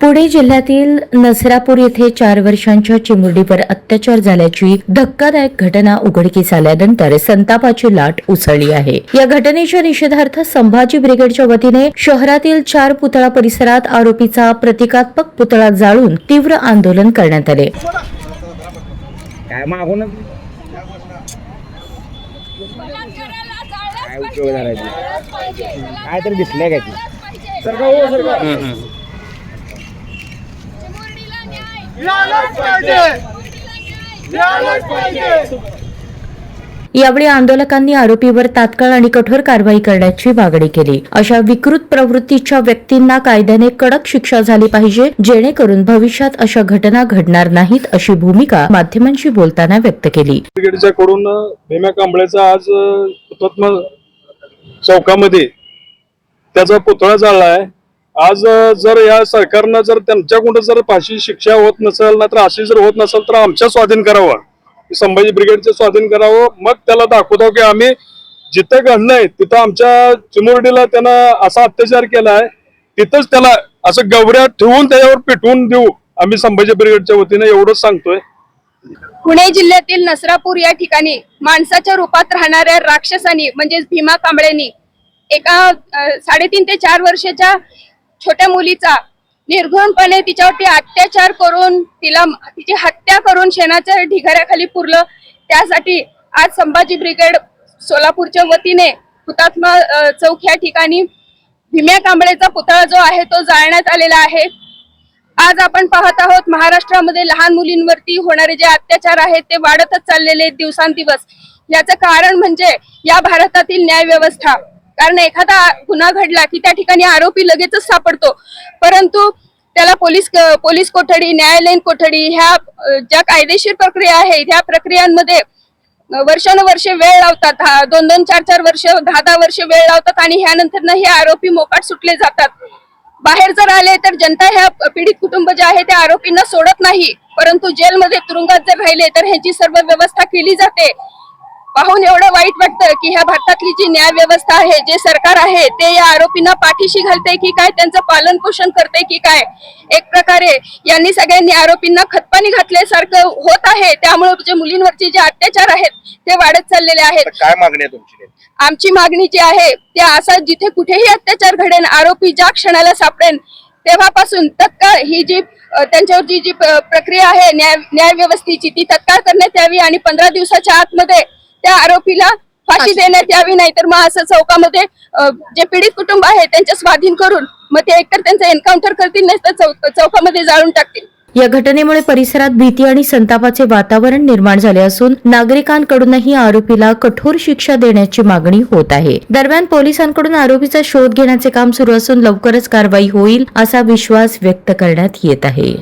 पुणे जिल्ह्यातील नसरापूर येथे 4 वर्षांच्या चिमुरडीवर अत्याचार झाल्याची धक्कादायक घटना उघडकीस आल्यानंतर संतापाची लाट उसळली आहे। या घटनेच्या निषेधार्थ संभाजी ब्रिगेडच्या वतीने शहरातील 4 पुतळा परिसरात आरोपीचा प्रतिकात्मक पुतळा जाळून तीव्र आंदोलन करण्यात आले। यावेळी आंदोलकांनी आरोपीवर तात्काळ आणि कठोर कारवाई करण्याची मागणी केली। अशा विकृत प्रवृत्तीच्या व्यक्तींना कायद्याने कडक शिक्षा झाली पाहिजे, जेणेकरून भविष्यात अशा घटना घडणार नाहीत, अशी भूमिका माध्यमांशी बोलताना व्यक्त केली। ब्रिगेडच्याकडून भीमा कांबळेचा आज हुतात्मा चौकामध्ये त्याचा पुतळा जाळला आहे। आज जर या सरकारनं जर त्यांच्याकडून जर फाशी शिक्षा होत नसेल ना तर अशी जर होत नसेल तर आमच्या स्वाधीन करावं, संभाजी ब्रिगेडचे स्वाधीन करावं। मग त्याला दाखवतो की आम्ही जिथं घडलंय तिथं आमच्या चिमुरडीला त्यानं असा अत्याचार केलाय, तिथंच त्याला असं गवऱ्या ठेवून त्याच्यावर पेटवून देऊ आम्ही संभाजी ब्रिगेडच्या वतीने एवढंच सांगतोय। पुणे जिल्ह्यातील नसरापूर या ठिकाणी माणसाच्या रूपात राहणाऱ्या राक्षसांनी म्हणजेच भीमा कांबळेंनी एका 3.5 ते 4 वर्षाच्या छोट्या मुलीचा निर्घृणपणे तिच्यावरती अत्याचार करून तिची हत्या करून शेणाच्या ढिगाऱ्याखाली पुरलं। त्यासाठी आज संभाजी ब्रिगेड सोलापूरच्या वतीने हुतात्मा चौक या ठिकाणी भीमा कांबळेचा पुतळा जो आहे तो जाळण्यात आलेला आहे। आज आपण पाहत आहोत महाराष्ट्रामध्ये लहान मुलींवरती होणारे जे अत्याचार आहेत ते वाढतच चाललेले दिवसांदिवस। याचं कारण म्हणजे या भारतातील न्याय व्यवस्था। कारण एखादा गुन्हा घडला की त्या ठिकाणी आरोपी लगेचच सापडतो, परंतु त्याला पोलीस कोठडी, न्यायालयीन कोठडी ह्या ज्या कायदेशीर प्रक्रिया आहे ह्या प्रक्रियांमध्ये वर्षानुवर्षे वेळ लावतात। 2-2, 4-4 वर्ष, 10-10 वर्ष वेळ लावतात आणि ह्यानंतर हे आरोपी मोकाट सुटले जातात। बाहेर जर आले तर जनता ह्या पीडित कुटुंब जे आहे त्या आरोपींना सोडत नाही, परंतु जेलमध्ये तुरुंगात जर राहिले तर ह्याची सर्व व्यवस्था केली जाते। पाहून एवढं वाईट वाटतं की ह्या भारतातली जी न्याय व्यवस्था आहे, जे सरकार आहे ते या आरोपींना पाठीशी घालते की काय, त्यांचं पालन पोषण करते की काय। एक प्रकारे यांनी सगळ्यांनी आरोपींना खतपाणी घातल्यासारखं होत आहे। त्यामुळे जे मुलींवरचे जे अत्याचार आहेत ते वाढत चाललेले आहेत। काय मागणी आहे तुमची? आमची मागणी जी आहे ते असा जिथे कुठेही अत्याचार घडेल, आरोपी ज्या क्षणाला सापडेल तेव्हापासून तत्काळ ही जी त्यांच्यावरची जी प्रक्रिया आहे न्याय व्यवस्थेची ती तत्काळ करण्यात यावी आणि 15 दिवसाच्या आतमध्ये त्या आरोपीला फाशी देण्यात यावी। नाही तर मग असं चौकामध्ये जे पीडित कुटुंब आहे त्यांच्या स्वाधीन करून मग ते एकतर त्यांचं एन्काउंटर करतील नाही तर चौकामध्ये जाळून टाकतील। या घटनेमुळे परिसरात भीती आणि संतापाचे वातावरण निर्माण झाले असून नागरिकांकडूनही आरोपीला कठोर शिक्षा देण्याची मागणी होत आहे। दरम्यान पोलिसांकडून आरोपीचा शोध घेण्याचे काम सुरू असून लवकरच कारवाई होईल असा विश्वास व्यक्त करण्यात येत आहे।